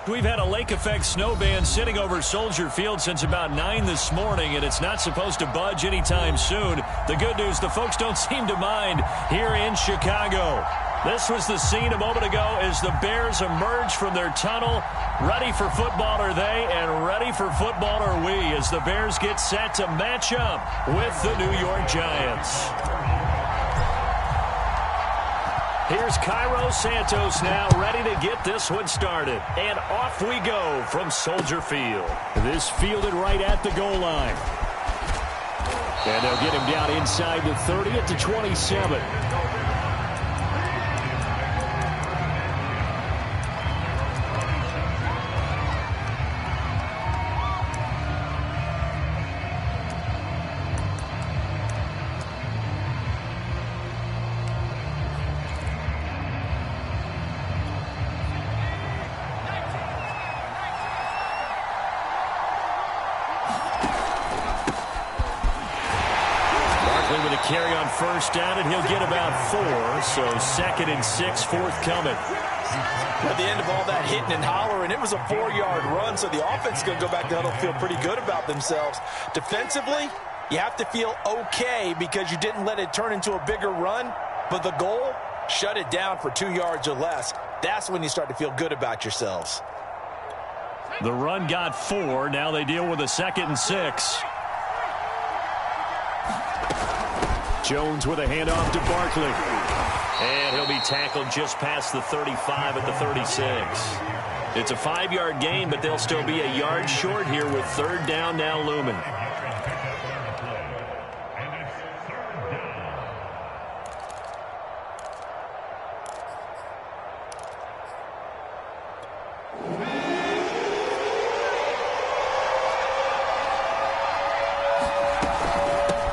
We've had a lake effect snow band sitting over Soldier Field since about 9 this morning, and it's not supposed to budge anytime soon. The good news, the folks don't seem to mind here in Chicago. This was the scene a moment ago as the Bears emerge from their tunnel. Ready for football are they, and ready for football are we as the Bears get set to match up with the New York Giants. Here's Cairo Santos now ready to get this one started. And off we go from Soldier Field. This fielded right at the goal line. And they'll get him down inside the 30 at the 27. Carry on first down, and he'll get about 4. So 2nd and 6, 4th coming. At the end of all that hitting and hollering, it was a 4-yard run, so the offense is going to go back to huddle, feel pretty good about themselves. Defensively, you have to feel okay because you didn't let it turn into a bigger run, but the goal, shut it down for 2 yards or less. That's when you start to feel good about yourselves. The run got 4. Now they deal with a 2nd and 6. Jones with a handoff to Barkley. And he'll be tackled just past the 35 at the 36. It's a 5-yard gain, but they'll still be a yard short here with 3rd down now looming.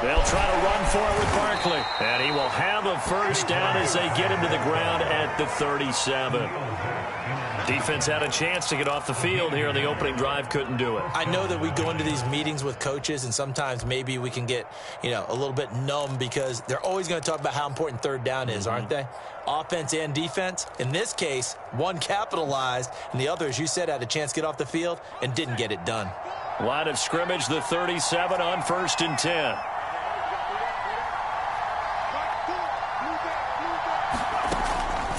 They'll try to run for it with Barkley. And he will have a first down as they get him to the ground at the 37. Defense had a chance to get off the field here on the opening drive, couldn't do it. I know that we go into these meetings with coaches, and sometimes maybe we can get, a little bit numb because they're always going to talk about how important 3rd down is, aren't they? Offense and defense. In this case, one capitalized, and the other, as you said, had a chance to get off the field and didn't get it done. Line of scrimmage, the 37 on 1st and 10.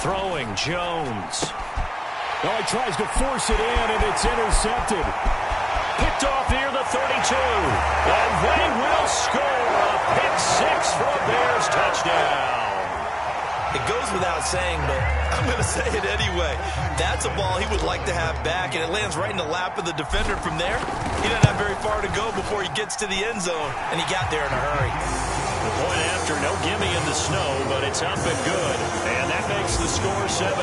Throwing, Jones. Oh, he tries to force it in, and it's intercepted. Picked off near the 32. And they will score a pick 6 for a Bears touchdown. It goes without saying, but I'm going to say it anyway. That's a ball he would like to have back, and it lands right in the lap of the defender from there. He doesn't have very far to go before he gets to the end zone, and he got there in a hurry. The point after, no gimme in the snow, but it's up and good. And that makes the score 7-0.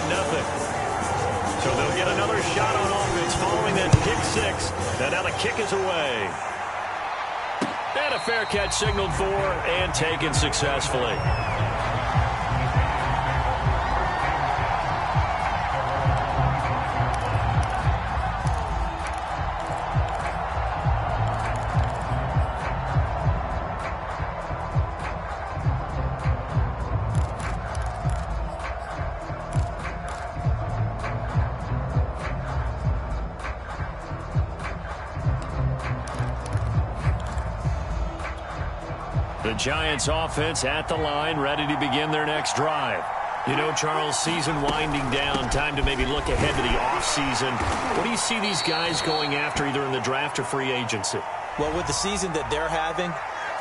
So they'll get another shot on offense following that pick 6. And now the kick is away. And a fair catch signaled for and taken successfully. The Giants offense at the line, ready to begin their next drive. Charles, season winding down, time to maybe look ahead to the offseason. What do you see these guys going after either in the draft or free agency? Well, with the season that they're having,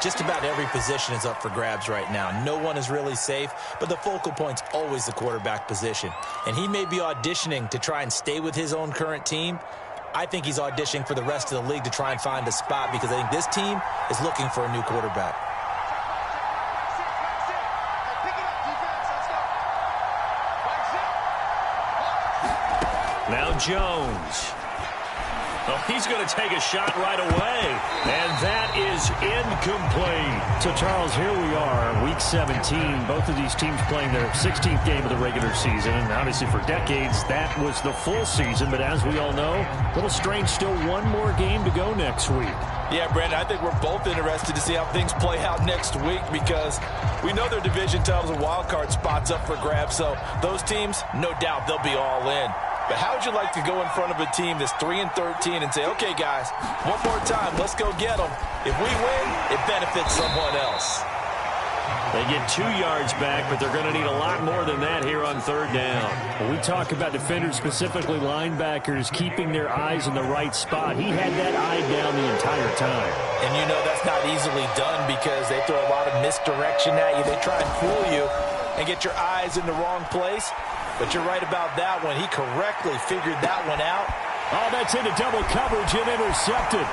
just about every position is up for grabs right now. No one is really safe, but the focal point's always the quarterback position. And he may be auditioning to try and stay with his own current team. I think he's auditioning for the rest of the league to try and find a spot because I think this team is looking for a new quarterback. Now Jones. Oh, he's going to take a shot right away. And that is incomplete. So, Charles, here we are, Week 17. Both of these teams playing their 16th game of the regular season. And obviously for decades, that was the full season. But as we all know, a little strange, still one more game to go next week. Yeah, Brandon, I think we're both interested to see how things play out next week because we know their division titles and wild card spots up for grabs. So those teams, no doubt they'll be all in. But how would you like to go in front of a team that's 3-13 and say, okay, guys, one more time, let's go get them. If we win, it benefits someone else. They get 2 yards back, but they're going to need a lot more than that here on third down. When we talk about defenders, specifically linebackers, keeping their eyes in the right spot. He had that eye down the entire time. And you know that's not easily done because they throw a lot of misdirection at you. They try and fool you and get your eyes in the wrong place. But you're right about that one. He correctly figured that one out. Oh, that's into double coverage and intercepted.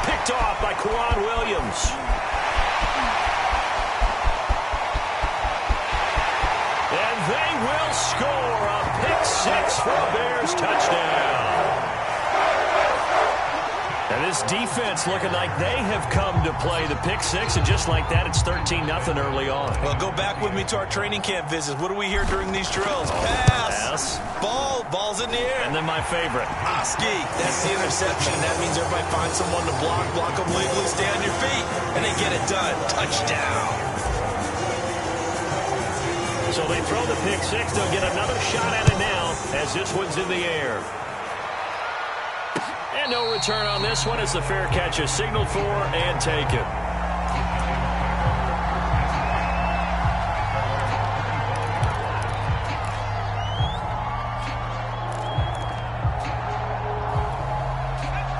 Picked off by Quan Williams. And they will score a pick-6 for a Bears touchdown. And this defense looking like they have come to play the pick-6, and just like that, it's 13-0 early on. Well, go back with me to our training camp visits. What do we hear during these drills? Pass. Ball's in the air. And then my favorite. Ski. That's the interception. That means everybody finds someone to block them legally, stay on your feet, and they get it done. Touchdown. So they throw the pick-6. They'll get another shot at it now as this one's in the air. And no return on this one as the fair catch is signaled for and taken.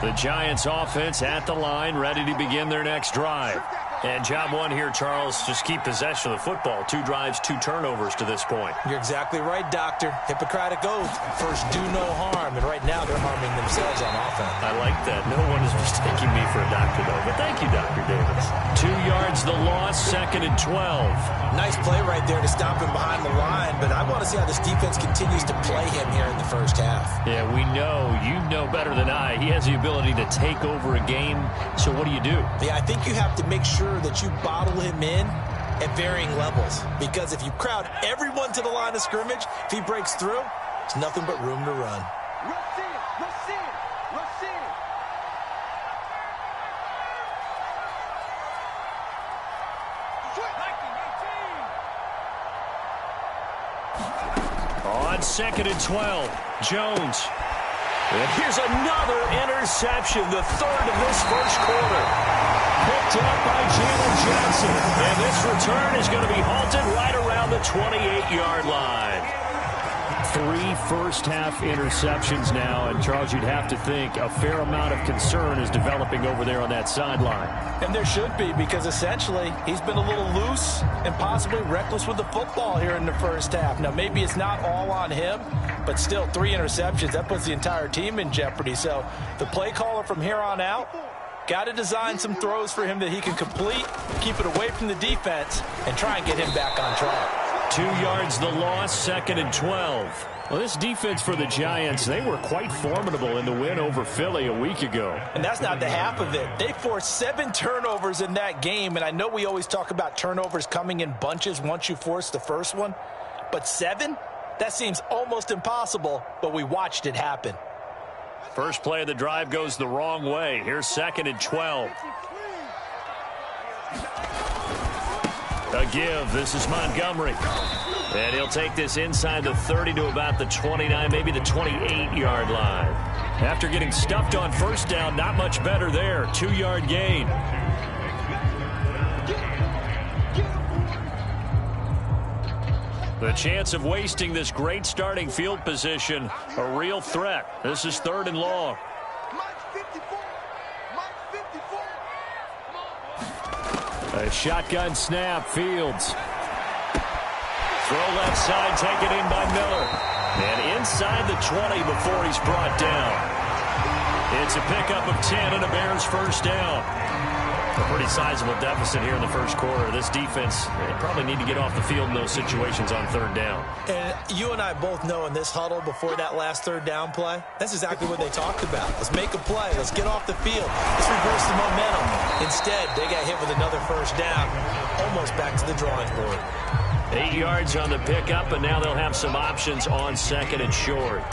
The Giants offense at the line, ready to begin their next drive. And job one here, Charles, just keep possession of the football. 2 drives, 2 turnovers to this point. You're exactly right, Doctor. Hippocratic oath. First, do no harm. And right now, they're harming themselves on offense. I like that. No one is mistaking me for a doctor, though. But thank you, Dr. Davis. 2 yards the loss, 2nd and 12. Nice play right there to stop him behind the line. But I want to see how this defense continues to play him here in the first half. Yeah, we know. You know better than I. He has the ability to take over a game. So what do you do? Yeah, I think you have to make sure that you bottle him in at varying levels. Because if you crowd everyone to the line of scrimmage, if he breaks through, it's nothing but room to run. On 2nd and 12, Jones. And here's another interception, the 3rd of this first quarter. Picked up by Jalen Johnson. And this return is going to be halted right around the 28-yard line. 3 first-half interceptions now. And, Charles, you'd have to think a fair amount of concern is developing over there on that sideline. And there should be, because essentially he's been a little loose and possibly reckless with the football here in the first half. Now, maybe it's not all on him, but still 3 interceptions. That puts the entire team in jeopardy. So the play caller from here on out got to design some throws for him that he can complete, keep it away from the defense, and try and get him back on track. 2 yards the loss, 2nd and 12. Well, this defense for the Giants, they were quite formidable in the win over Philly a week ago. And that's not the half of it. They forced 7 turnovers in that game, and I know we always talk about turnovers coming in bunches once you force the first one, but 7? That seems almost impossible, but we watched it happen. First play of the drive goes the wrong way. Here's 2nd and 12. A give. This is Montgomery. And he'll take this inside the 30 to about the 29, maybe the 28-yard line. After getting stuffed on first down, not much better there. 2-yard gain. The chance of wasting this great starting field position, a real threat. This is 3rd and long. A shotgun snap, Fields. Throw left side, taken in by Miller. And inside the 20 before he's brought down. It's a pickup of 10 and a Bears first down. A pretty sizable deficit here in the first quarter. This defense, they probably need to get off the field in those situations on 3rd down. And you and I both know in this huddle before that last 3rd down play, that's exactly what they talked about. Let's make a play. Let's get off the field. Let's reverse the momentum. Instead, they got hit with another first down, almost back to the drawing board. 8 yards on the pickup, and now they'll have some options on 2nd and short.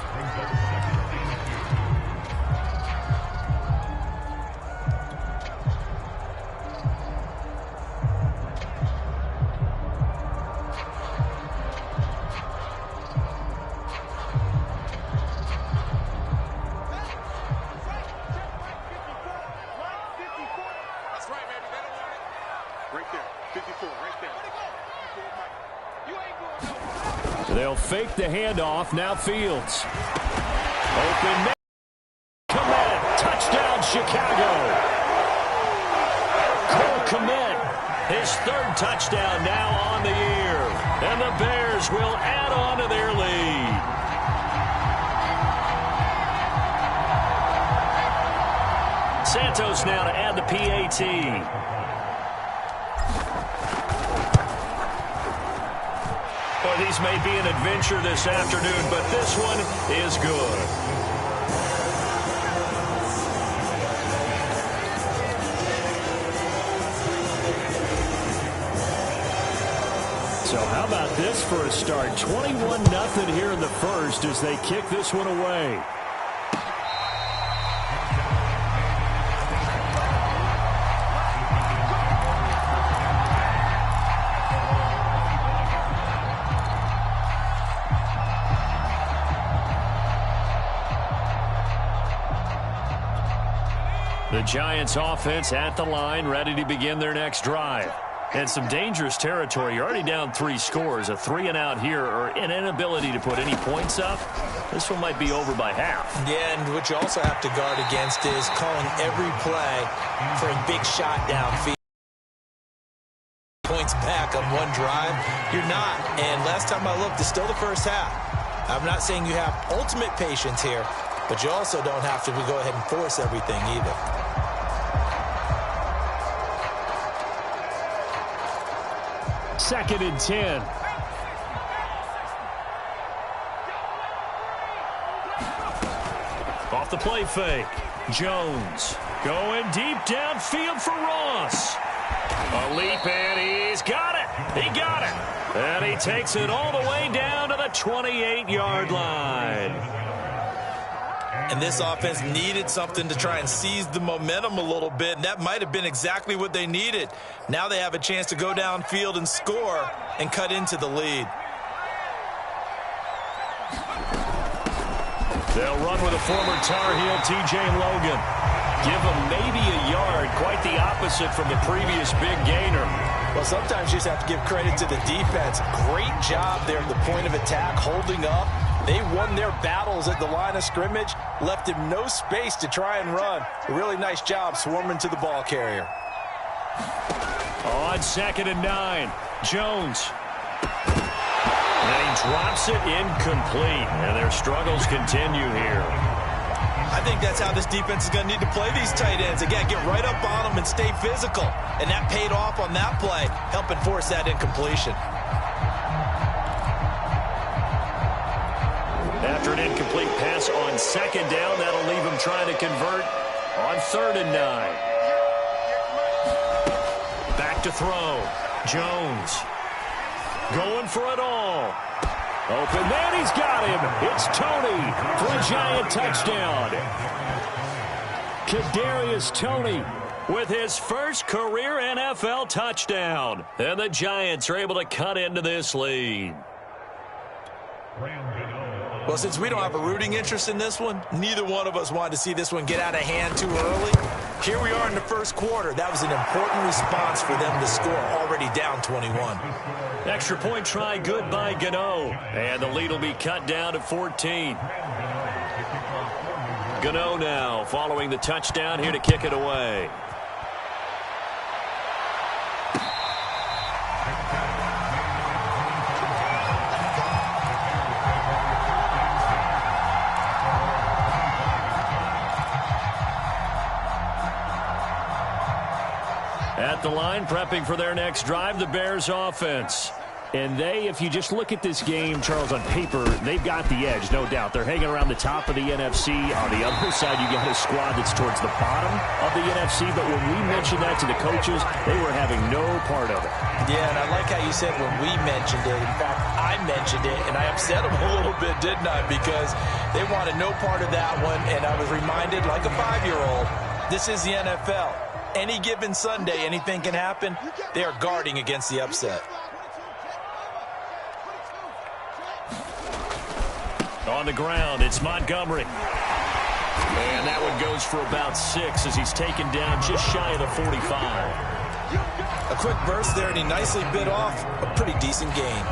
They'll fake the handoff. Now Fields. Open. Kmet. Touchdown, Chicago. Cole Kmet. His third touchdown now on the year. And the Bears will add on to their lead. Santos now to add the PAT. Well, these may be an adventure this afternoon, but this one is good. So how about this for a start? 21-0 here in the first as they kick this one away. The Giants offense at the line, ready to begin their next drive. And some dangerous territory. You're already down 3 scores. A 3-and-out here or an inability to put any points up. This one might be over by half. Yeah, and what you also have to guard against is calling every play for a big shot downfield. Points back on one drive. You're not. And last time I looked, it's still the first half. I'm not saying you have ultimate patience here, but you also don't have to go ahead and force everything either. Second and 10. Off the play fake. Jones going deep downfield for Ross. A leap, and he's got it. He got it. And he takes it all the way down to the 28-yard line. And this offense needed something to try and seize the momentum a little bit, and that might have been exactly what they needed. Now they have a chance to go downfield and score and cut into the lead. They'll run with a former Tar Heel, T.J. Logan. Give him maybe a yard, quite the opposite from the previous big gainer. Well, sometimes you just have to give credit to the defense. Great job there at the point of attack, holding up. They won their battles at the line of scrimmage, left him no space to try and run. A really nice job swarming to the ball carrier. On 2nd and 9, Jones. And he drops it incomplete, and their struggles continue here. I think that's how this defense is going to need to play these tight ends. Again, get right up on them and stay physical. And that paid off on that play, helping force that incompletion. After an incomplete pass on 2nd down, that'll leave him trying to convert on 3rd and 9. Back to throw. Jones going for it all. Open man, he's got him. It's Toney for a Giant touchdown. Kadarius Toney with his first career NFL touchdown. And the Giants are able to cut into this lead. Well, since we don't have a rooting interest in this one, neither one of us wanted to see this one get out of hand too early. Here we are in the first quarter. That was an important response for them to score, already down 21. Extra point try good by Gano. And the lead will be cut down to 14. Gano now following the touchdown here to kick it away. At the line, prepping for their next drive, the Bears offense. And they, if you just look at this game, Charles, on paper, they've got the edge, no doubt. They're hanging around the top of the NFC. On the other side, you got a squad that's towards the bottom of the NFC. But when we mentioned that to the coaches, they were having no part of it. Yeah, and I like how you said when we mentioned it. In fact, I mentioned it, and I upset them a little bit, didn't I? Because they wanted no part of that one, and I was reminded, like a 5-year-old, this is the NFL. Any given Sunday, anything can happen. They are guarding against the upset. On the ground, it's Montgomery. And that one goes for about 6 as he's taken down just shy of the 45. A quick burst there, and he nicely bit off a pretty decent gain.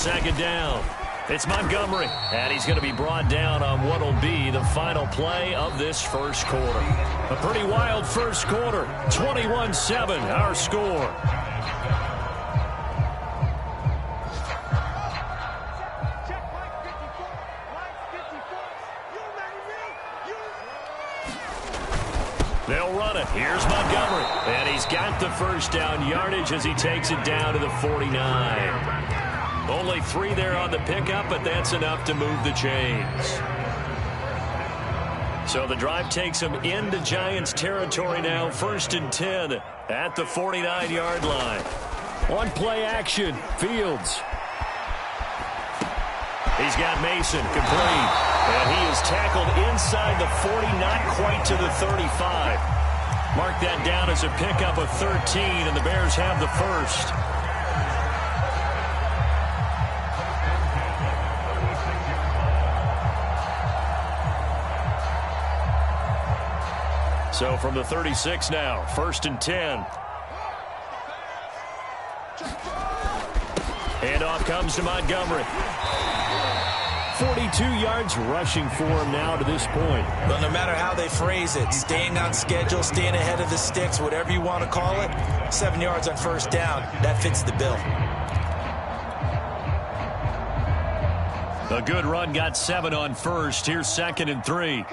second down. It's Montgomery, and he's going to be brought down on what will be the final play of this first quarter. A pretty wild first quarter, 21-7, our score. They'll run it. Here's Montgomery, and he's got the first down yardage as he takes it down to the 49. Only 3 there on the pickup, but that's enough to move the chains. So the drive takes them into Giants territory now. 1st and 10 at the 49-yard line. On play action, Fields. He's got Mason complete. And he is tackled inside the 40, not quite to the 35. Mark that down as a pickup of 13, and the Bears have the first. So from the 36 now, 1st and 10. Handoff comes to Montgomery. 42 yards rushing for him now to this point. Well, no matter how they phrase it, staying on schedule, staying ahead of the sticks, whatever you want to call it, 7 yards on first down, that fits the bill. A good run got 7 on first. Here's 2nd and 3.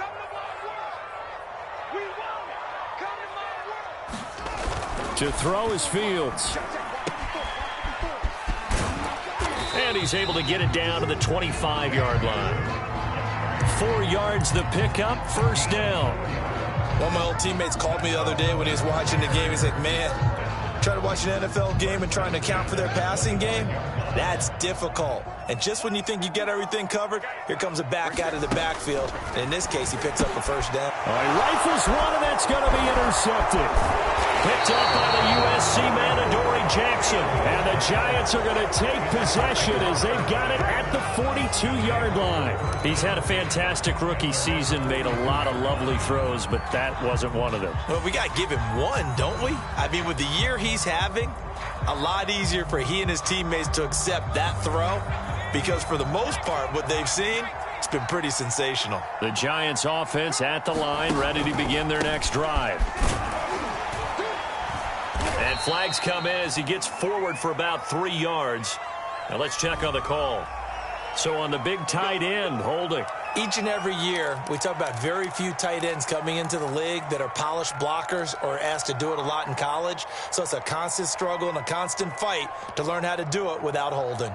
To throw is Fields. And he's able to get it down to the 25-yard line. 4 yards the pickup, first down. One of my old teammates called me the other day when he was watching the game. He's like, man, trying to watch an NFL game and trying to account for their passing game, that's difficult. And just when you think you get everything covered, here comes a back out of the backfield. And in this case, he picks up a first down. He rifles one, and that's going to be intercepted. Picked up by the USC man, Adoree Jackson. And the Giants are going to take possession as they've got it at the 42-yard line. He's had a fantastic rookie season, made a lot of lovely throws, but that wasn't one of them. Well, we got to give him one, don't we? I mean, with the year he's having, a lot easier for he and his teammates to accept that throw, because for the most part, what they've seen, it's been pretty sensational. The Giants offense at the line, ready to begin their next drive. And flags come in as he gets forward for about 3 yards. Now let's check on the call. So on the big tight end, holding. Each and every year, we talk about very few tight ends coming into the league that are polished blockers or asked to do it a lot in college. So it's a constant struggle and a constant fight to learn how to do it without holding.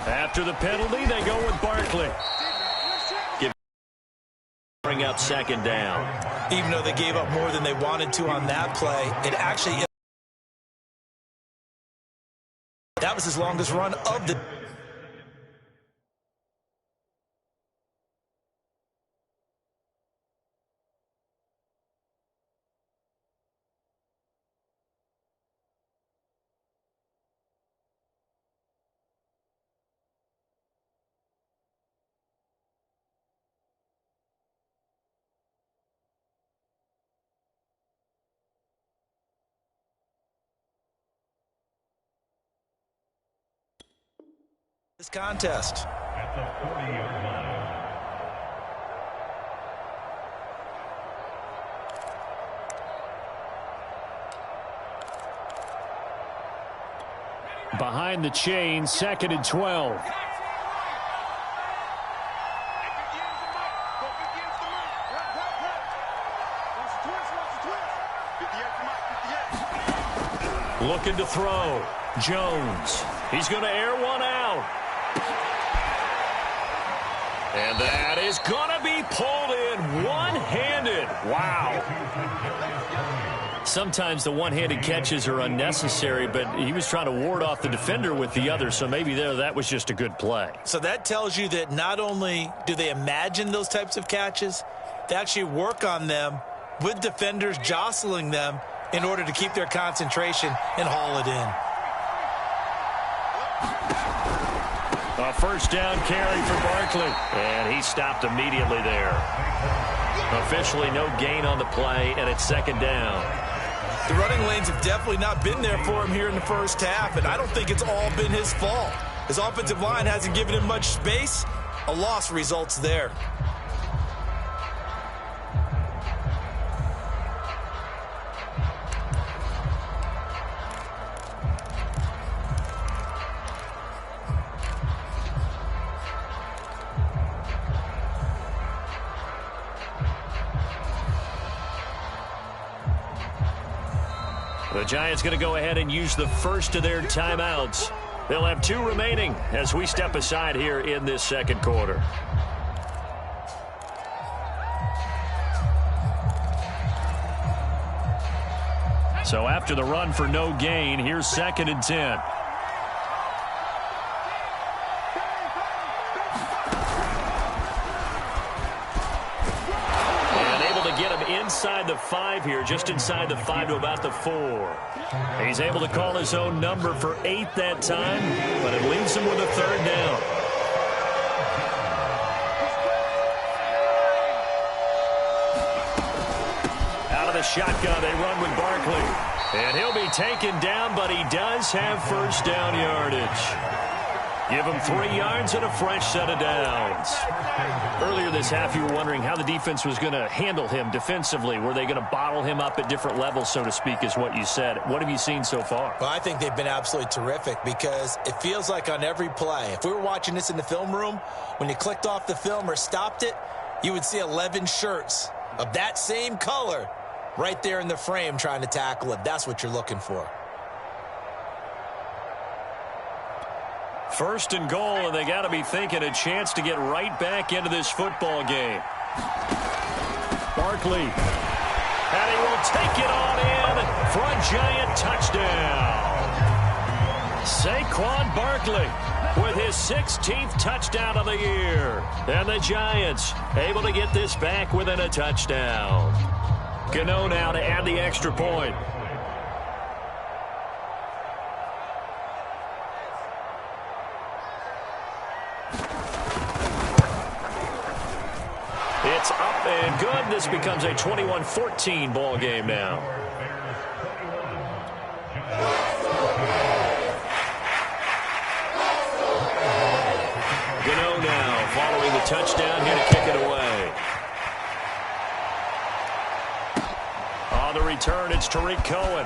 After the penalty, they go with Barkley. Bring up 2nd down. Even though they gave up more than they wanted to on that play, it actually... that was his longest run of the... this contest. At the 40-yard line. Behind the chain, 2nd and 12. Looking to throw. Jones. He's going to air one out. And that is going to be pulled in one-handed. Wow. Sometimes the one-handed catches are unnecessary, but he was trying to ward off the defender with the other, so maybe that was just a good play. So that tells you that not only do they imagine those types of catches, they actually work on them with defenders jostling them in order to keep their concentration and haul it in. A first down carry for Barkley. And he stopped immediately there. Officially no gain on the play, and it's second down. The running lanes have definitely not been there for him here in the first half, and I don't think it's all been his fault. His offensive line hasn't given him much space. A loss results there. The Giants going to go ahead and use the first of their timeouts. They'll have 2 remaining as we step aside here in this second quarter. So after the run for no gain, here's 2nd and 10. Inside the 5 here, just inside the 5 to about the 4. He's able to call his own number for 8 that time, but it leaves him with a 3rd down. Out of the shotgun, they run with Barkley. And he'll be taken down, but he does have first down yardage. Give him 3 yards and a fresh set of downs. Earlier this half, you were wondering how the defense was going to handle him defensively. Were they going to bottle him up at different levels, so to speak, is what you said. What have you seen so far? Well, I think they've been absolutely terrific because it feels like on every play, if we were watching this in the film room, when you clicked off the film or stopped it, you would see 11 shirts of that same color right there in the frame trying to tackle it. That's what you're looking for. First and goal, and they got to be thinking a chance to get right back into this football game. Barkley. And he will take it on in for a Giant touchdown. Saquon Barkley with his 16th touchdown of the year. And the Giants able to get this back within a touchdown. Gano now to add the extra point. It's up and good. This becomes a 21-14 ball game now. Gano now following the touchdown here to kick it away. On the return, it's Tariq Cohen.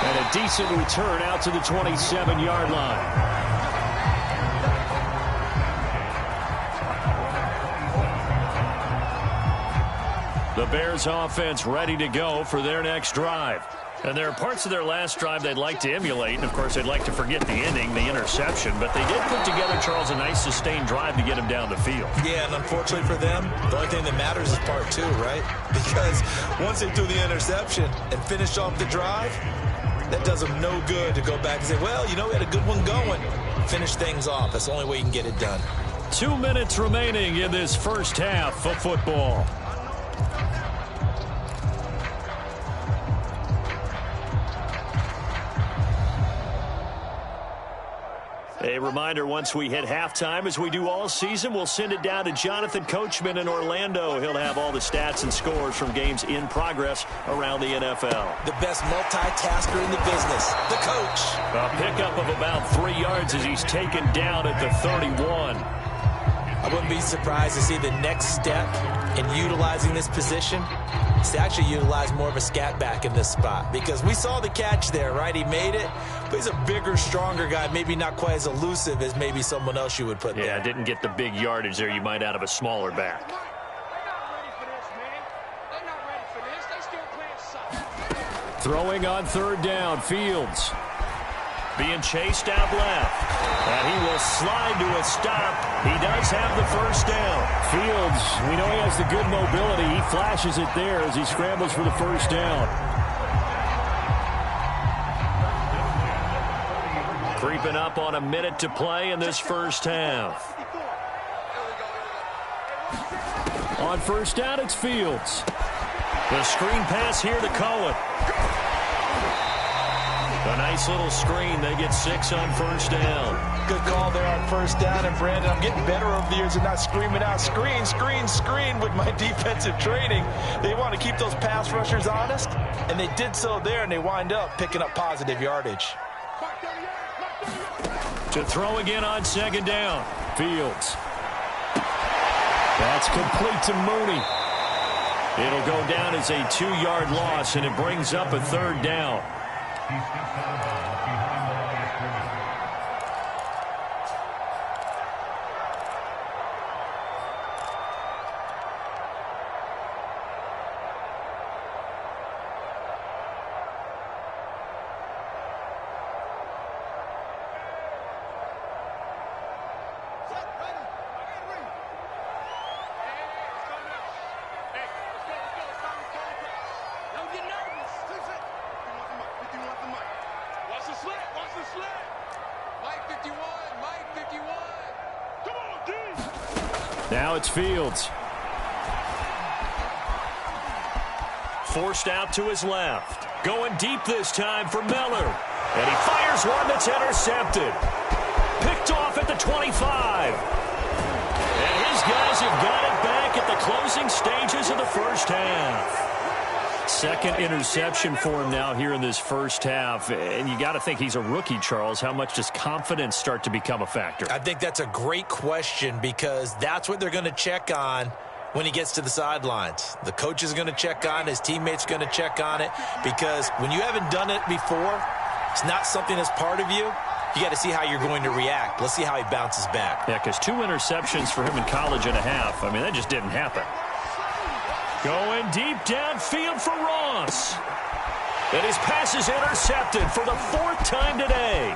And a decent return out to the 27-yard line. The Bears offense ready to go for their next drive. And there are parts of their last drive they'd like to emulate. And, of course, they'd like to forget the ending, the interception. But they did put together, Charles, a nice sustained drive to get him down the field. Yeah, and unfortunately for them, the only thing that matters is part 2, right? Because once they threw the interception and finished off the drive, that does them no good to go back and say, well, you know, we had a good one going. Finish things off. That's the only way you can get it done. 2 minutes remaining in this first half of football. A reminder, once we hit halftime, as we do all season, we'll send it down to Jonathan Coachman in Orlando. He'll have all the stats and scores from games in progress around the NFL. The best multitasker in the business, the coach. A pickup of about 3 yards as he's taken down at the 31. I wouldn't be surprised to see the next step in utilizing this position is to actually utilize more of a scat back in this spot, because we saw the catch there, right? He made it, but he's a bigger, stronger guy, maybe not quite as elusive as maybe someone else you would put there. Yeah, didn't get the big yardage there you might out of a smaller back. Throwing on third down, Fields. Being chased out left. And he will slide to a stop. He does have the first down. Fields, we know he has the good mobility. He flashes it there as he scrambles for the first down. Creeping up on a minute to play in this first half. On first down, it's Fields. The screen pass here to Cohen. A nice little screen. They get 6 on first down. Good call there on first down. And, Brandon, I'm getting better over the years and not screaming out, screen, screen, screen with my defensive training. They want to keep those pass rushers honest, and they did so there, and they wind up picking up positive yardage. To throw again on second down. Fields. That's complete to Mooney. It'll go down as a 2-yard loss, and it brings up a third down. Now it's Fields. Forced out to his left. Going deep this time for Miller. And he fires one that's intercepted. Picked off at the 25. And his guys have got it back at the closing stages of the first half. Second interception for him now here in this first half. And you got to think he's a rookie, Charles. How much does confidence start to become a factor? I think that's a great question because that's what they're going to check on when he gets to the sidelines. The coach is going to check on it. His teammates are going to check on it because when you haven't done it before, it's not something that's part of you. You got to see how you're going to react. Let's see how he bounces back. Yeah, because 2 interceptions for him in college and a half. I mean, that just didn't happen. Going deep downfield for Ross. And his pass is intercepted for the 4th time today.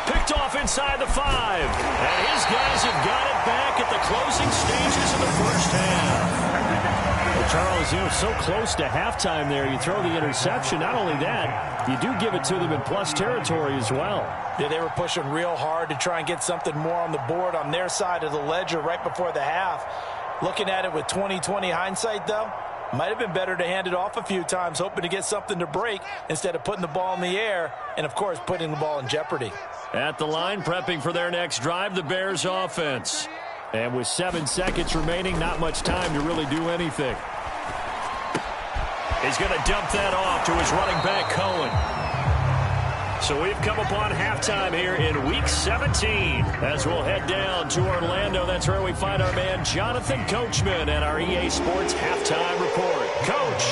Picked off inside the 5. And his guys have got it back at the closing stages of the first half. Well, Charles, you know, so close to halftime there. You throw the interception. Not only that, you do give it to them in plus territory as well. Yeah, they were pushing real hard to try and get something more on the board on their side of the ledger right before the half. Looking at it with 20/20 hindsight, though, might have been better to hand it off a few times, hoping to get something to break instead of putting the ball in the air and, of course, putting the ball in jeopardy. At the line, prepping for their next drive, the Bears offense. And with 7 seconds remaining, not much time to really do anything. He's going to dump that off to his running back, Cohen. So we've come upon halftime here in Week 17. As we'll head down to Orlando, that's where we find our man Jonathan Coachman and our EA Sports Halftime Report. Coach.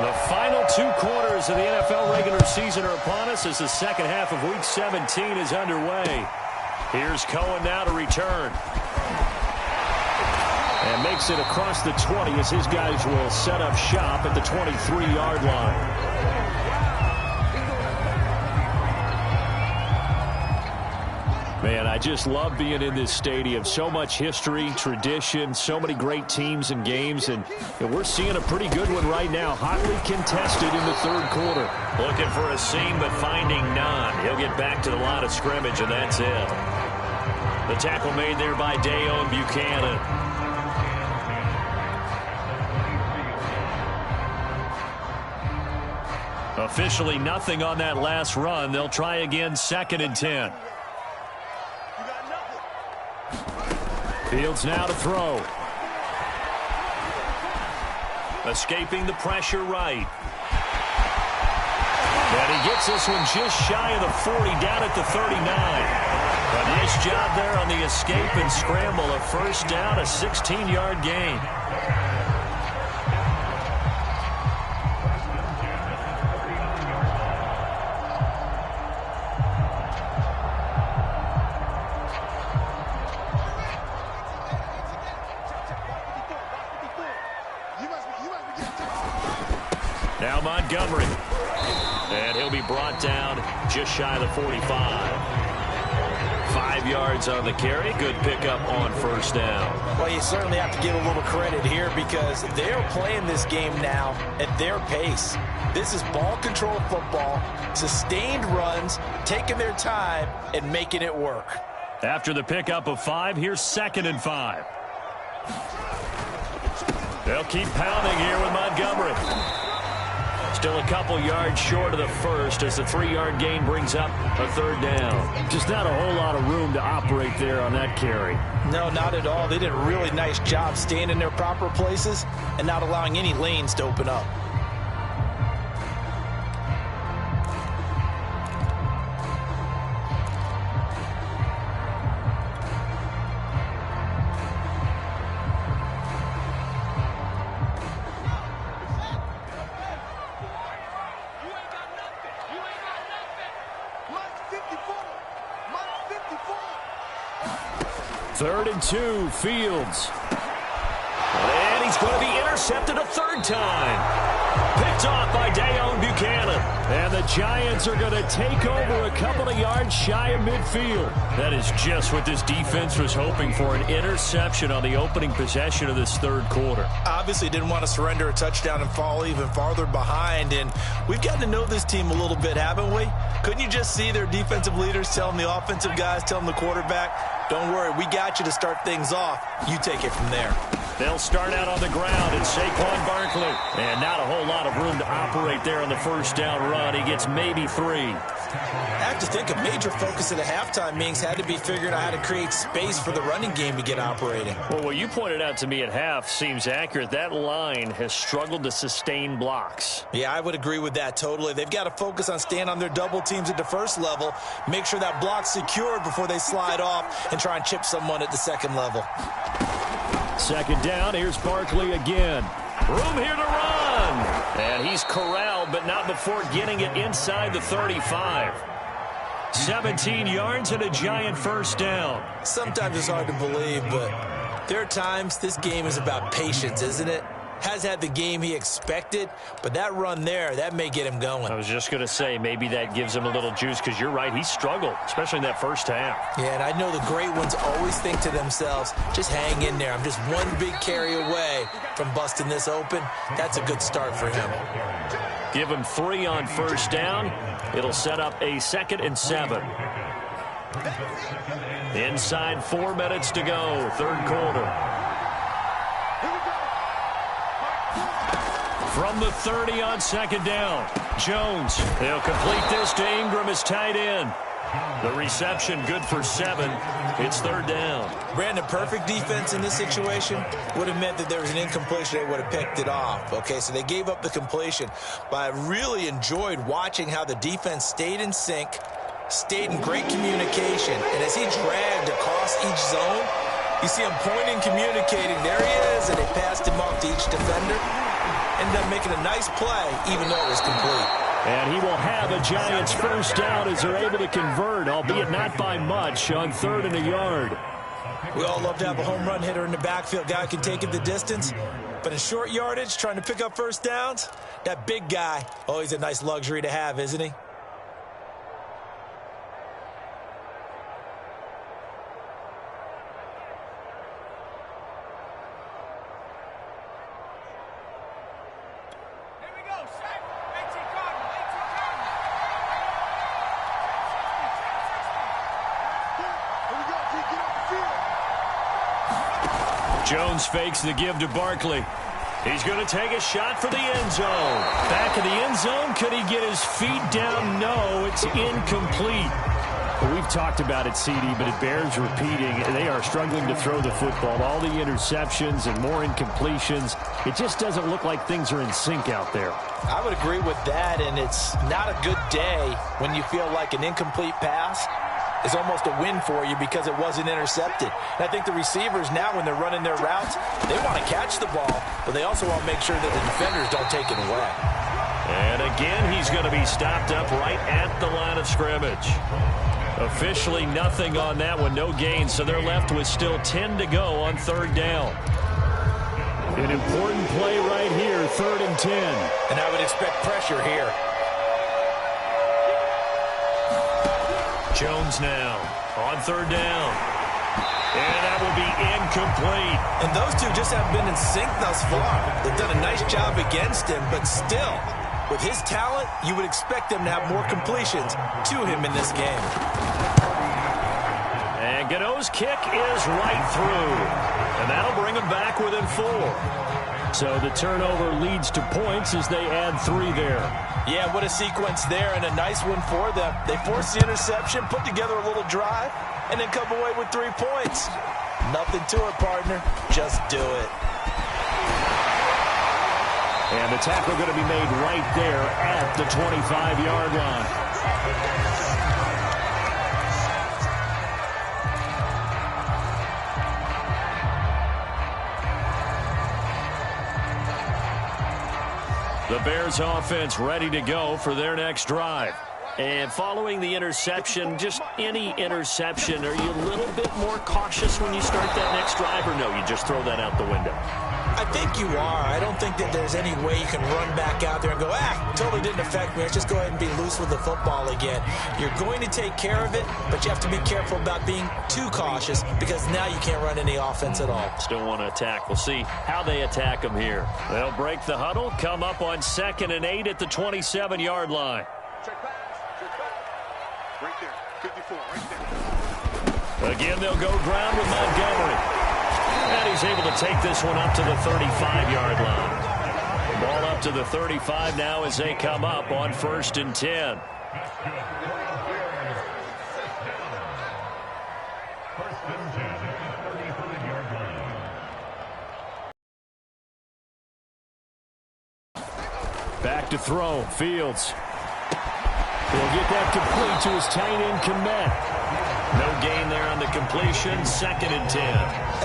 The final 2 quarters of the NFL regular season are upon us as the second half of Week 17 is underway. Here's Cohen now to return. And makes it across the 20 as his guys will set up shop at the 23-yard line. Man, I just love being in this stadium. So much history, tradition, so many great teams and games, and we're seeing a pretty good one right now. Hotly contested in the 3rd quarter. Looking for a seam, but finding none. He'll get back to the line of scrimmage, and that's it. The tackle made there by Dayon Buchanan. Officially nothing on that last run. They'll try again, 2nd and 10. Fields now to throw. Escaping the pressure right. And he gets this one just shy of the 40, down at the 39. A nice job there on the escape and scramble. A first down, a 16-yard gain. Now Montgomery. And he'll be brought down just shy of the 45. 5 yards on the carry. Good pickup on first down. Well, you certainly have to give a little credit here because they're playing this game now at their pace. This is ball control football, sustained runs, taking their time and making it work. After the pickup of 5, here's 2nd and 5. They'll keep pounding here with Montgomery. Still a couple yards short of the first as the 3-yard gain brings up a third down. Just not a whole lot of room to operate there on that carry. No, not at all. They did a really nice job staying in their proper places and not allowing any lanes to open up. Third and 2, Fields. And he's going to be intercepted a third time. Picked off by Deone Bucannon. And the Giants are going to take over a couple of yards shy of midfield. That is just what this defense was hoping for, an interception on the opening possession of this third quarter. Obviously didn't want to surrender a touchdown and fall even farther behind. And we've gotten to know this team a little bit, haven't we? Couldn't you just see their defensive leaders telling the offensive guys, telling the quarterback, don't worry, we got you to start things off. You take it from there. They'll start out on the ground. It's Saquon Barkley. And not a whole lot of room to operate there on the first down run. He gets maybe 3. I have to think a major focus at the halftime meetings had to be figuring out how to create space for the running game to get operating. Well, what you pointed out to me at half seems accurate. That line has struggled to sustain blocks. Yeah, I would agree with that totally. They've got to focus on staying on their double teams at the first level, make sure that block's secured before they slide off and try and chip someone at the second level. Second down, here's Barkley again. Room here to run. And he's corralled, but not before getting it inside the 35. 17 yards and a Giant first down. Sometimes it's hard to believe, but there are times this game is about patience, isn't it? Has had the game he expected, but that run there, that may get him going. I was just going to say, maybe that gives him a little juice, because you're right, he struggled, especially in that first half. Yeah, and I know the great ones always think to themselves, just hang in there. I'm just one big carry away from busting this open. That's a good start for him. Give him 3 on first down. It'll set up a 2nd and 7. Inside 4 minutes to go, third quarter. From the 30 on second down, Jones. He'll complete this to Ingram, his tight end. The reception good for 7. It's third down. Brandon, perfect defense in this situation would have meant that there was an incompletion. They would have picked it off. Okay, so they gave up the completion. But I really enjoyed watching how the defense stayed in sync, stayed in great communication. And as he dragged across each zone, you see him pointing, communicating. There he is, and they passed him off to each defender. Ended up making a nice play, even though it was complete. And he will have a Giants first down as they're able to convert, albeit not by much, on 3rd and a yard. We all love to have a home run hitter in the backfield. Guy can take it the distance. But in short yardage, trying to pick up first downs, that big guy, always a nice luxury to have, isn't he? Jones fakes the give to Barkley. He's going to take a shot for the end zone. Back of the end zone. Could he get his feet down? No, it's incomplete. Well, we've talked about it, CD, but it bears repeating. They are struggling to throw the football. All the interceptions and more incompletions. It just doesn't look like things are in sync out there. I would agree with that, and it's not a good day when you feel like an incomplete pass is almost a win for you because it wasn't intercepted. And I think the receivers now, when they're running their routes, they want to catch the ball, but they also want to make sure that the defenders don't take it away. And again, he's going to be stopped up right at the line of scrimmage. Officially nothing on that one, no gain, so they're left with still 10 to go on 3rd down. An important play right here, 3rd and 10. And I would expect pressure here. Jones now on 3rd down. And that will be incomplete. And those two just haven't been in sync thus far. They've done a nice job against him, but still, with his talent, you would expect them to have more completions to him in this game. And Gano's kick is right through. And that'll bring him back within 4. So the turnover leads to points as they add 3 there. Yeah, what a sequence there, and a nice one for them. They force the interception, put together a little drive, and then come away with 3 points. Nothing to it, partner. Just do it. And the tackle going to be made right there at the 25-yard line. The Bears offense ready to go for their next drive. And following the interception, just any interception, are you a little bit more cautious when you start that next drive, or no, you just throw that out the window? I think you are. I don't think that there's any way you can run back out there and go, totally didn't affect me. Let's just go ahead and be loose with the football again. You're going to take care of it, but you have to be careful about being too cautious because now you can't run any offense at all. Still want to attack. We'll see how they attack them here. They'll break the huddle, come up on 2nd and 8 at the 27-yard line. Check back. Right there. 54, right there. Again, they'll go ground with Montgomery. And he's able to take this one up to the 35-yard line. Ball up to the 35 now as they come up on 1st and 10. Back to throw. Fields. He'll get that complete to his tight end, Kmet. No gain there on the completion. 2nd and 10.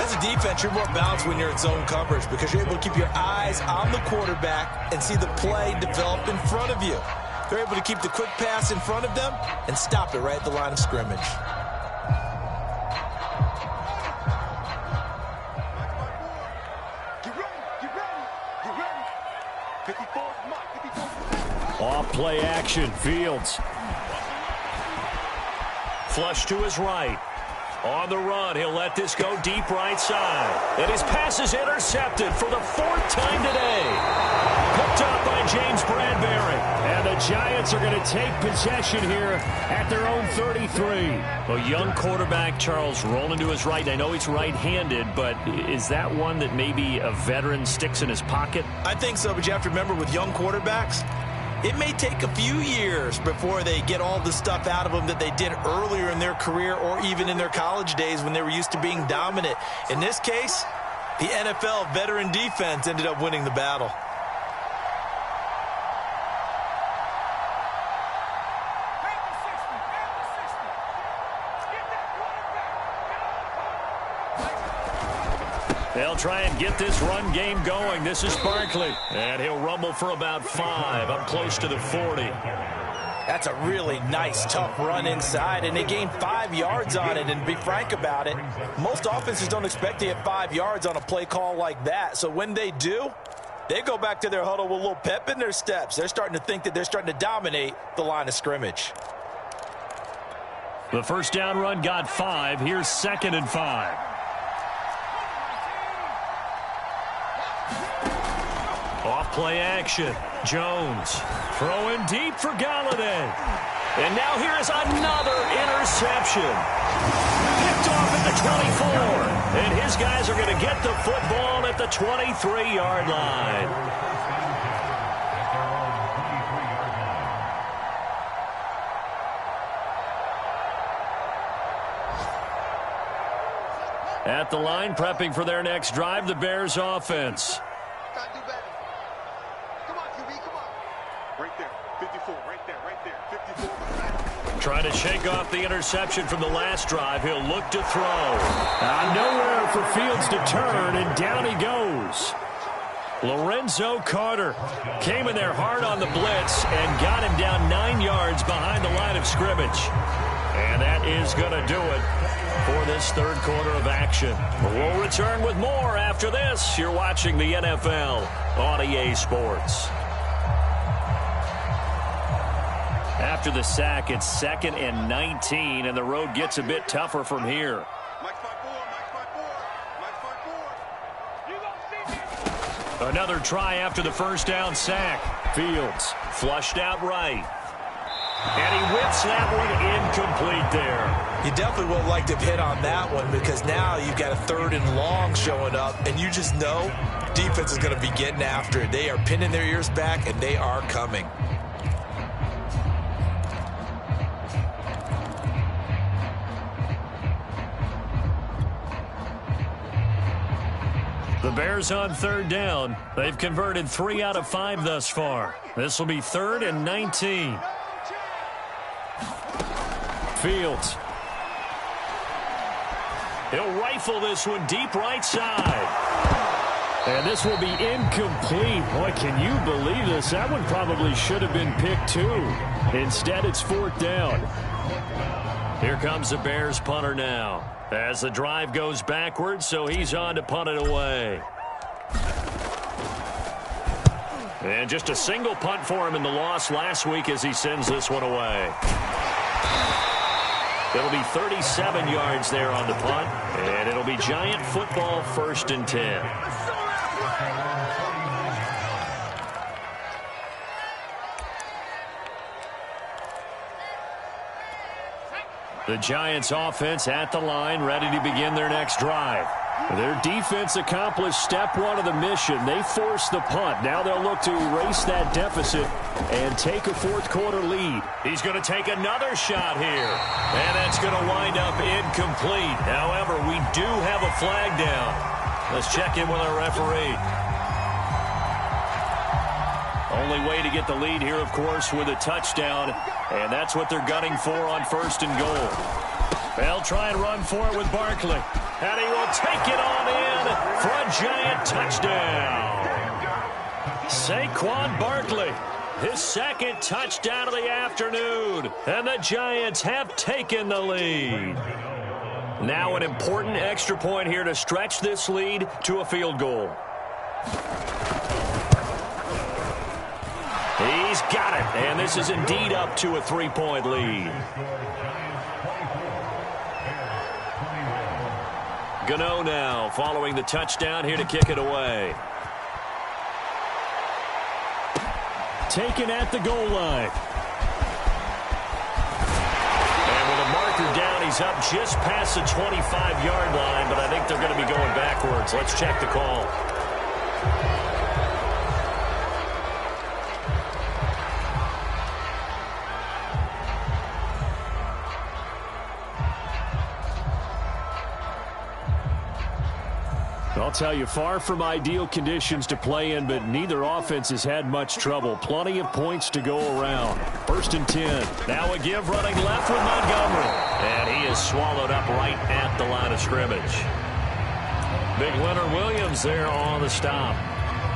As a defense, you're more balanced when you're in zone coverage because you're able to keep your eyes on the quarterback and see the play develop in front of you. They're able to keep the quick pass in front of them and stop it right at the line of scrimmage. Get ready. 54, Mike, 54. Off play action. Fields. Flush to his right. On the run, he'll let this go deep right side. And his pass is intercepted for the 4th time today. Picked up by James Bradbury. And the Giants are going to take possession here at their own 33. A young quarterback, Charles, rolling to his right. I know he's right-handed, but is that one that maybe a veteran sticks in his pocket? I think so, but you have to remember with young quarterbacks, it may take a few years before they get all the stuff out of them that they did earlier in their career or even in their college days when they were used to being dominant. In this case, the NFL veteran defense ended up winning the battle. They'll try and get this run game going. This is Barkley. And he'll rumble for about 5, up close to the 40. That's a really nice, tough run inside, and they gained 5 yards on it. And to be frank about it, most offenses don't expect to get 5 yards on a play call like that. So when they do, they go back to their huddle with a little pep in their steps. They're starting to think that they're starting to dominate the line of scrimmage. The first down run got 5. Here's 2nd and 5. Off play action. Jones throwing deep for Galladay. And now here is another interception. Picked off at the 24. And his guys are going to get the football at the 23-yard line. At the line, prepping for their next drive, the Bears offense. Trying to shake off the interception from the last drive. He'll look to throw. Nowhere for Fields to turn, and down he goes. Lorenzo Carter came in there hard on the blitz and got him down 9 yards behind the line of scrimmage. And that is going to do it for this third quarter of action. We'll return with more after this. You're watching the NFL on EA Sports. After the sack, it's 2nd and 19, and the road gets a bit tougher from here. Another try after the first down sack. Fields flushed out right. And he whips that one incomplete there. You definitely would have liked to have hit on that one because now you've got a 3rd and long showing up, and you just know defense is going to be getting after it. They are pinning their ears back, and they are coming. The Bears on 3rd down. They've converted 3 out of 5 thus far. This will be 3rd and 19. Fields. He'll rifle this one deep right side. And this will be incomplete. Boy, can you believe this? That one probably should have been picked too. Instead, it's 4th down. Here comes the Bears punter now. As the drive goes backwards, so he's on to punt it away. And just a single punt for him in the loss last week as he sends this one away. It'll be 37 yards there on the punt, and it'll be Giant football 1st and 10. The Giants offense at the line, ready to begin their next drive. Their defense accomplished step 1 of the mission. They forced the punt. Now they'll look to erase that deficit and take a 4th quarter lead. He's going to take another shot here. And that's going to wind up incomplete. However, we do have a flag down. Let's check in with our referee. Only way to get the lead here, of course, with a touchdown. And that's what they're gunning for on 1st and goal. They'll try and run for it with Barkley. And he will take it on in for a Giant touchdown. Saquon Barkley, his 2nd touchdown of the afternoon. And the Giants have taken the lead. Now an important extra point here to stretch this lead to a field goal. He's got it, and this is indeed up to a 3-point lead. Gano now following the touchdown here to kick it away. Taken at the goal line. And with a marker down, he's up just past the 25-yard line, but I think they're going to be going backwards. Let's check the call. I'll tell you, far from ideal conditions to play in, but neither offense has had much trouble. Plenty of points to go around. 1st and 10. Now a give running left with Montgomery. And he is swallowed up right at the line of scrimmage. Big Leonard Williams there on the stop.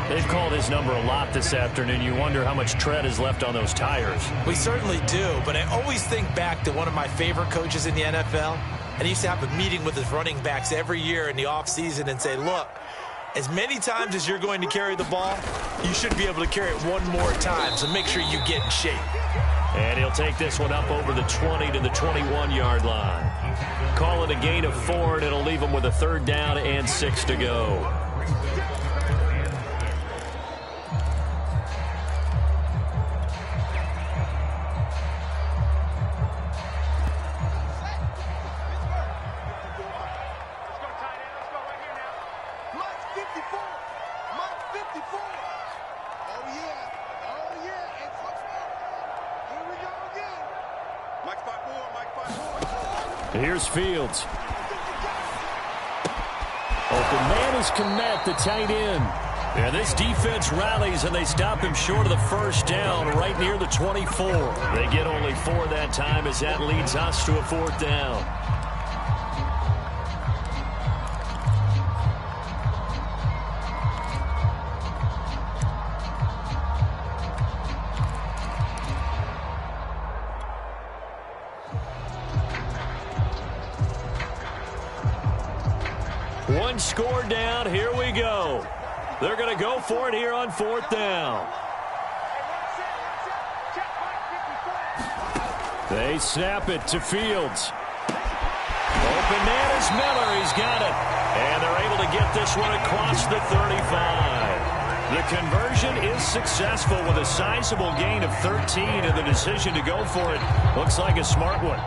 They've called his number a lot this afternoon. You wonder how much tread is left on those tires. We certainly do, but I always think back to one of my favorite coaches in the NFL. And he used to have a meeting with his running backs every year in the offseason and say, look, as many times as you're going to carry the ball, you should be able to carry it one more time, so make sure you get in shape. And he'll take this one up over the 20 to the 21-yard line. Call it a gain of 4, and it'll leave him with a 3rd down and 6 to go. Here's Fields. Open man is Kmet, the tight end. Yeah, this defense rallies, and they stop him short of the 1st down right near the 24. They get only 4 that time as that leads us to a 4th down. One score down. Here we go. They're going to go for it here on 4th down. They snap it to Fields. Open man is Miller. He's got it. And they're able to get this one across the 35. The conversion is successful with a sizable gain of 13, and the decision to go for it looks like a smart one.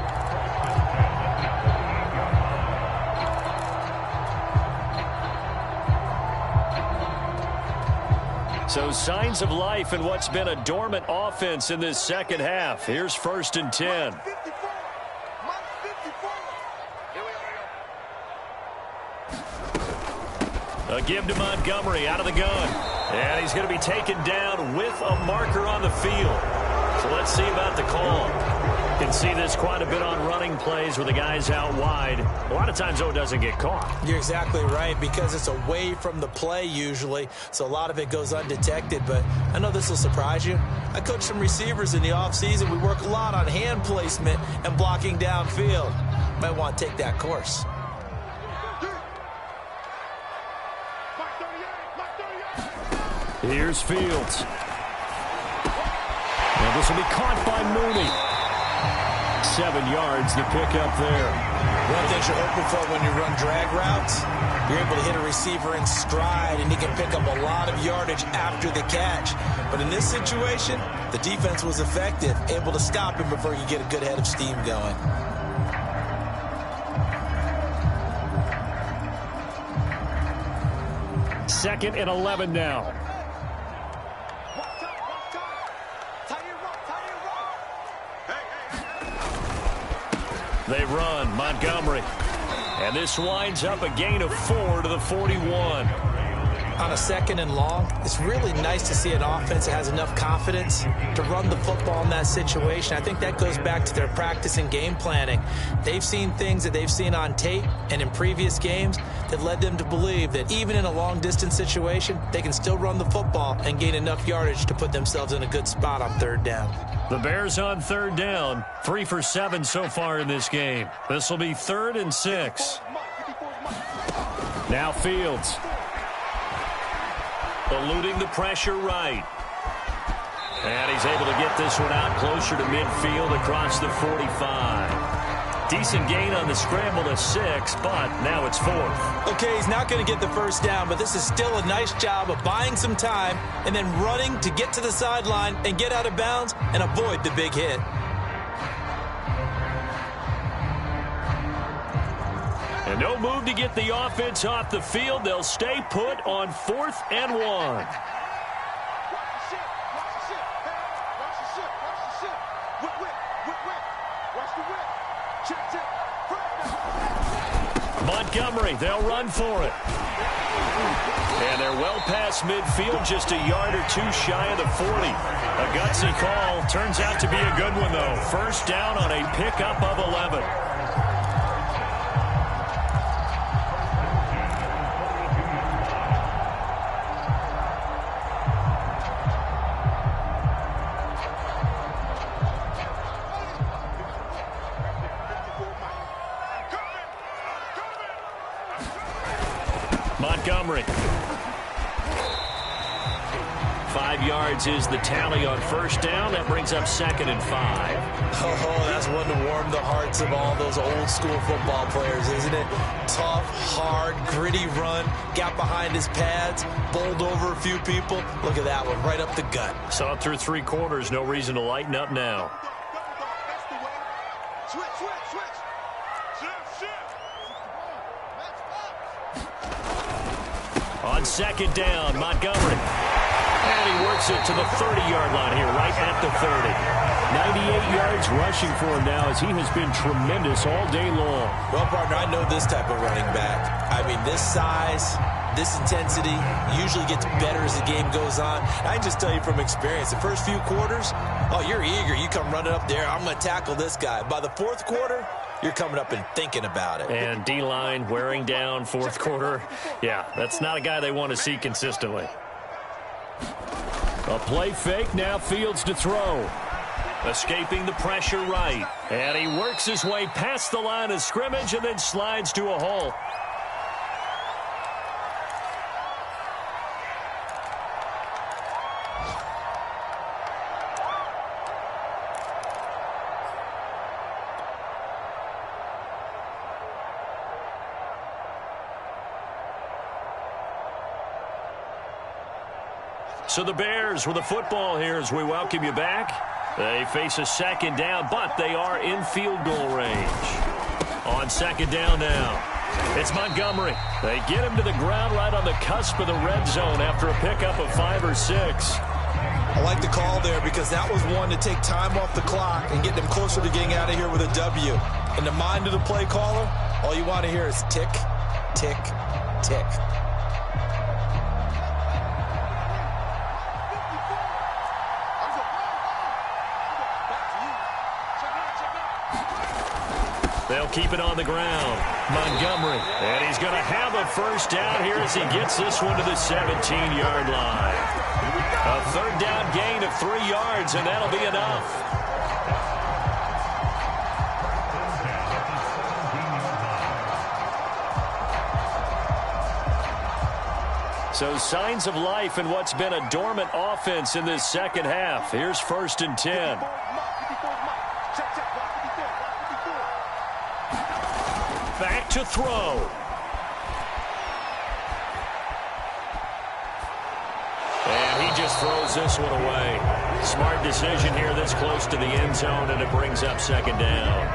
So signs of life in what's been a dormant offense in this second half. Here's 1st and 10. A give to Montgomery out of the gun. And he's going to be taken down with a marker on the field. So let's see about the call. You can see this quite a bit on running plays where the guy's out wide. A lot of times, though, it doesn't get caught. You're exactly right, because it's away from the play usually, so a lot of it goes undetected. But I know this will surprise you. I coach some receivers in the offseason. We work a lot on hand placement and blocking downfield. Might want to take that course. Here's Fields. And this will be caught by Mooney. 7 yards to pick up there. One thing you're hoping for when you run drag routes, you're able to hit a receiver in stride, and he can pick up a lot of yardage after the catch. But in this situation, the defense was effective, able to stop him before he could get a good head of steam going. Second and 11 now. They run Montgomery. And this winds up a gain of 4 to the 41. On a 2nd and long, it's really nice to see an offense that has enough confidence to run the football in that situation. I think that goes back to their practice and game planning. They've seen things that they've seen on tape and in previous games that led them to believe that even in a long-distance situation, they can still run the football and gain enough yardage to put themselves in a good spot on 3rd down. The Bears on 3rd down, 3 for 7 so far in this game. This will be 3rd and 6. Now Fields. Eluding the pressure right. And he's able to get this one out closer to midfield across the 45. Decent gain on the scramble to 6, but now it's 4th. Okay, he's not going to get the 1st down, but this is still a nice job of buying some time and then running to get to the sideline and get out of bounds and avoid the big hit. And no move to get the offense off the field. They'll stay put on 4th and 1. Montgomery, they'll run for it. And they're well past midfield, just a yard or 2 shy of the 40. A gutsy call. Turns out to be a good one, though. 1st down on a pickup of 11. Montgomery. 5 yards is the tally on 1st down. That brings up 2nd and 5. Oh, that's one to warm the hearts of all those old school football players, isn't it? Tough, hard, gritty run. Got behind his pads, bowled over a few people. Look at that one, right up the gut. Saw it through 3 quarters. No reason to lighten up now. On 2nd down, Montgomery. And he works it to the 30-yard line here, right at the 30. 98 yards rushing for him now, as he has been tremendous all day long. Well, partner, I know this type of running back. I mean, this size, this intensity usually gets better as the game goes on. I can just tell you from experience, the first few quarters, oh, you're eager. You come running up there, I'm going to tackle this guy. By the 4th quarter, you're coming up and thinking about it. And D-line wearing down 4th quarter. Yeah, that's not a guy they want to see consistently. A play fake, now Fields to throw. Escaping the pressure right. And he works his way past the line of scrimmage and then slides to a hole. So the Bears with the football here as we welcome you back. They face a second down, but they are in field goal range. On second down now, it's Montgomery. They get him to the ground right on the cusp of the red zone after a pickup of 5 or 6. I like the call there because that was one to take time off the clock and get them closer to getting out of here with a W. In the mind of the play caller, all you want to hear is tick, tick, tick. They'll keep it on the ground. Montgomery. And he's going to have a first down here as he gets this one to the 17-yard line. A third down gain of 3 yards, and that'll be enough. So signs of life in what's been a dormant offense in this second half. Here's 1st and 10. Back to throw. And he just throws this one away. Smart decision here this close to the end zone, and it brings up second down.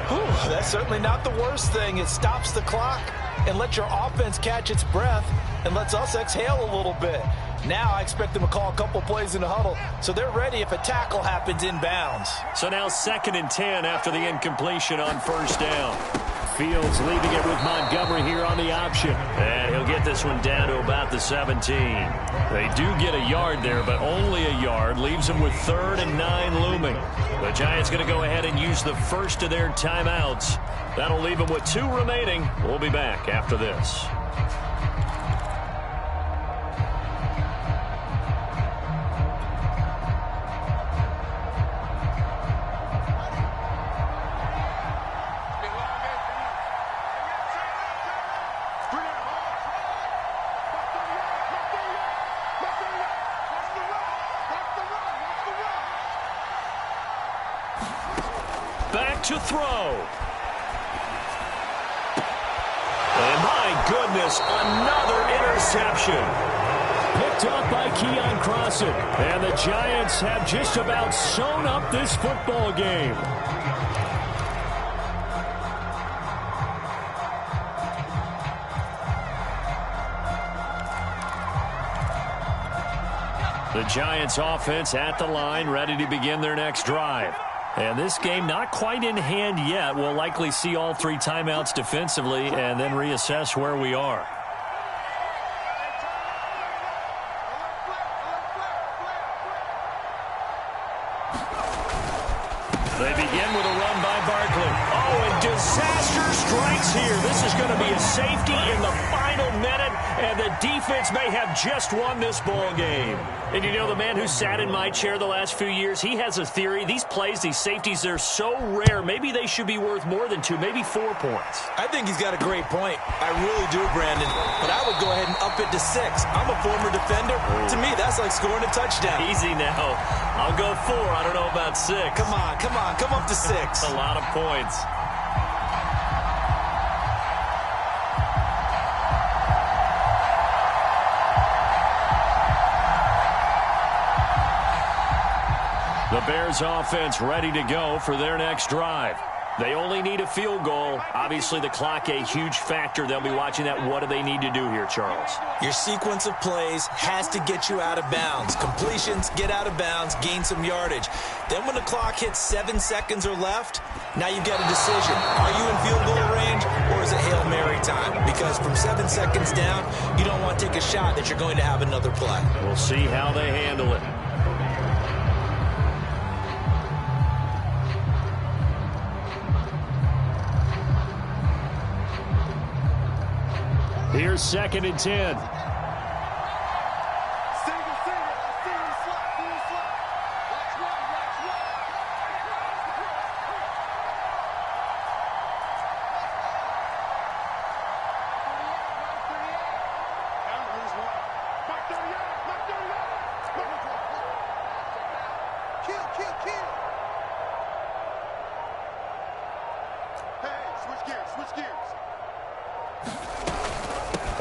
Whew, that's certainly not the worst thing. It stops the clock and lets your offense catch its breath and lets us exhale a little bit. Now I expect them to call a couple plays in the huddle, so they're ready if a tackle happens inbounds. So now 2nd and 10 after the incompletion on first down. Fields leaving it with Montgomery here on the option. And he'll get this one down to about the 17. They do get a yard there, but only a yard. Leaves them with 3rd and 9 looming. The Giants going to go ahead and use the first of their timeouts. That'll leave them with 2 remaining. We'll be back after this. To throw. And my goodness, another interception. Picked up by Keon Crossan. And the Giants have just about sewn up this football game. The Giants offense at the line, ready to begin their next drive. And this game not quite in hand yet. We'll likely see all 3 timeouts defensively and then reassess where we are. They begin with a run by Barkley. Oh, and disaster strikes here. This is going to be a safety in the final minute, and the defense may have just won this ball game. And you know, the man who sat in my chair the last few years, he has a theory. These plays, these safeties, they're so rare. Maybe they should be worth more than 2, maybe 4 points. I think he's got a great point. I really do, Brandon. But I would go ahead and up it to 6. I'm a former defender. Ooh. To me, that's like scoring a touchdown. Easy now. I'll go 4. I don't know about 6. Come on, come on. Come up to 6. That's a lot of points. The Bears offense ready to go for their next drive. They only need a field goal. Obviously, the clock a huge factor. They'll be watching that. What do they need to do here, Charles? Your sequence of plays has to get you out of bounds. Completions, get out of bounds, gain some yardage. Then when the clock hits 7 seconds or left, now you've got a decision. Are you in field goal range or is it Hail Mary time? Because from 7 seconds down, you don't want to take a shot that you're going to have another play. We'll see how they handle it. Here's 2nd and 10.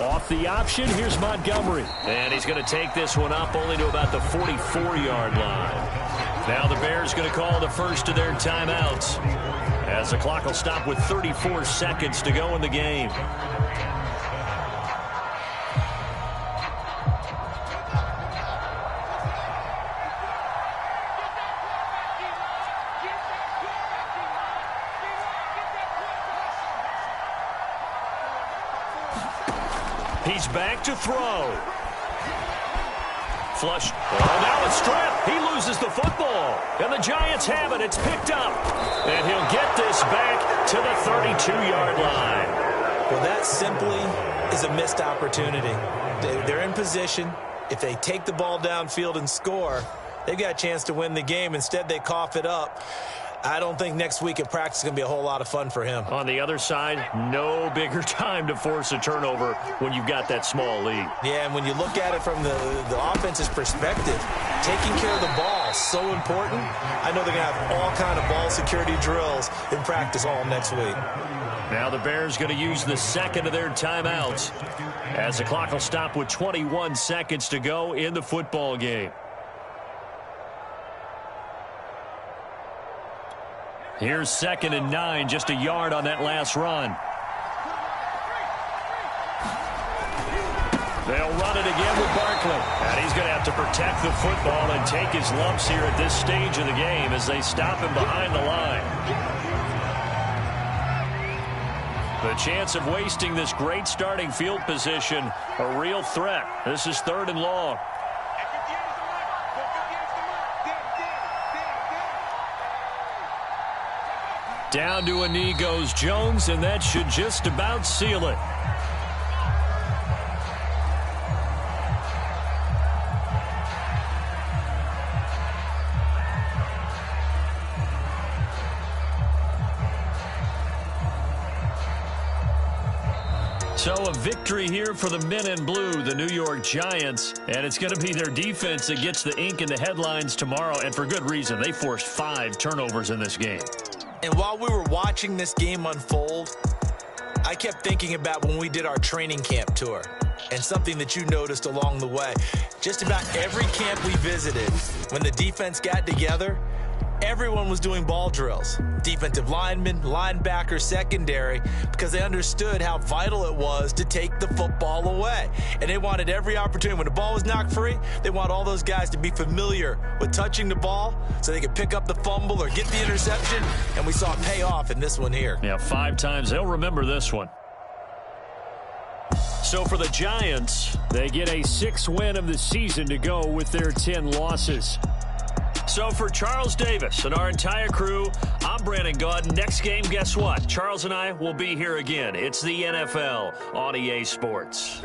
Off the option, here's Montgomery. And he's going to take this one up only to about the 44-yard line. Now the Bears going to call the first of their timeouts, as the clock will stop with 34 seconds to go in the game. He's back to throw. Flush. Oh, now it's stripped. He loses the football. And the Giants have it. It's picked up. And he'll get this back to the 32-yard line. Well, that simply is a missed opportunity. They're in position. If they take the ball downfield and score, they've got a chance to win the game. Instead, they cough it up. I don't think next week at practice is going to be a whole lot of fun for him. On the other side, no bigger time to force a turnover when you've got that small lead. Yeah, and when you look at it from the offense's perspective, taking care of the ball is so important. I know they're going to have all kind of ball security drills in practice all next week. Now the Bears going to use the second of their timeouts, as the clock will stop with 21 seconds to go in the football game. Here's 2nd and 9, just a yard on that last run. They'll run it again with Barkley. And he's going to have to protect the football and take his lumps here at this stage of the game as they stop him behind the line. The chance of wasting this great starting field position, a real threat. This is 3rd and long. Down to a knee goes Jones, and that should just about seal it. So a victory here for the men in blue, the New York Giants, and it's going to be their defense that gets the ink in the headlines tomorrow, and for good reason. They forced 5 turnovers in this game. And while we were watching this game unfold, I kept thinking about when we did our training camp tour and something that you noticed along the way. Just about every camp we visited, when the defense got together, everyone was doing ball drills. Defensive linemen, linebackers, secondary, because they understood how vital it was to take the football away. And they wanted every opportunity. When the ball was knocked free, they want all those guys to be familiar with touching the ball so they could pick up the fumble or get the interception. And we saw it pay off in this one here. Yeah, 5 times. They'll remember this one. So for the Giants, they get a 6th win of the season to go with their 10 losses. So for Charles Davis and our entire crew, I'm Brandon Gaudin. Next game, guess what? Charles and I will be here again. It's the NFL on EA Sports.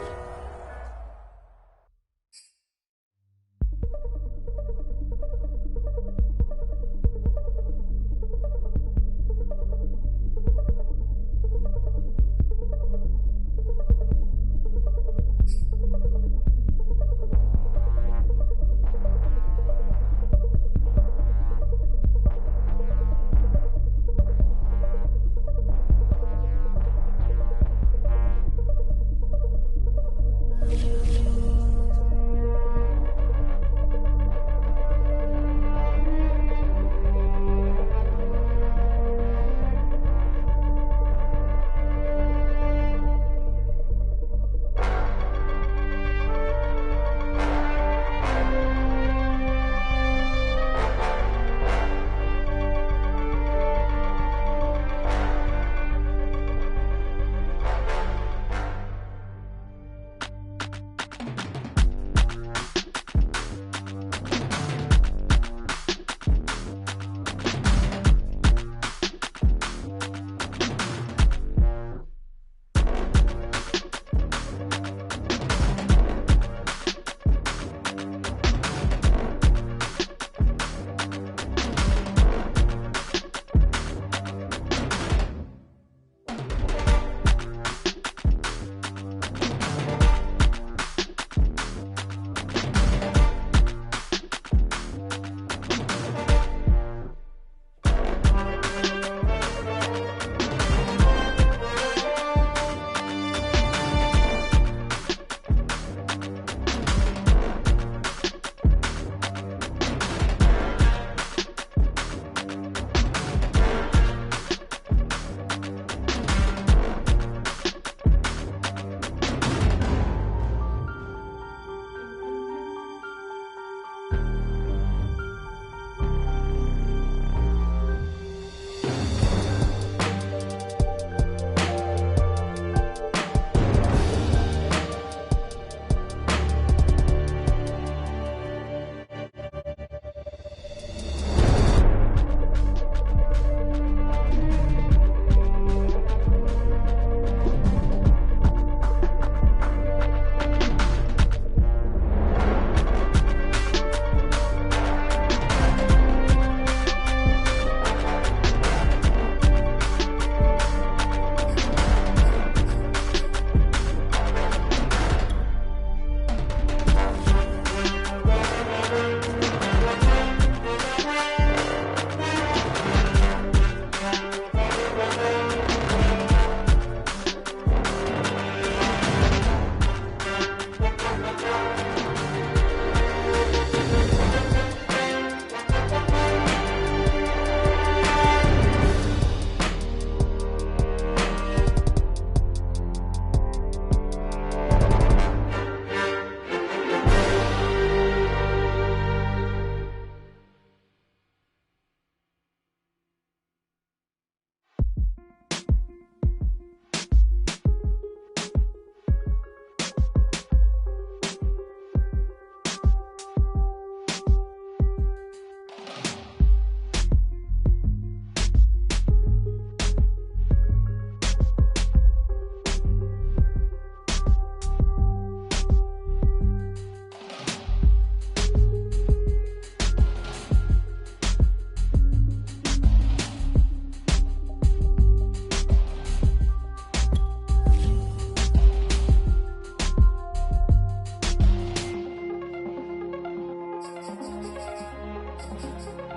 Bye.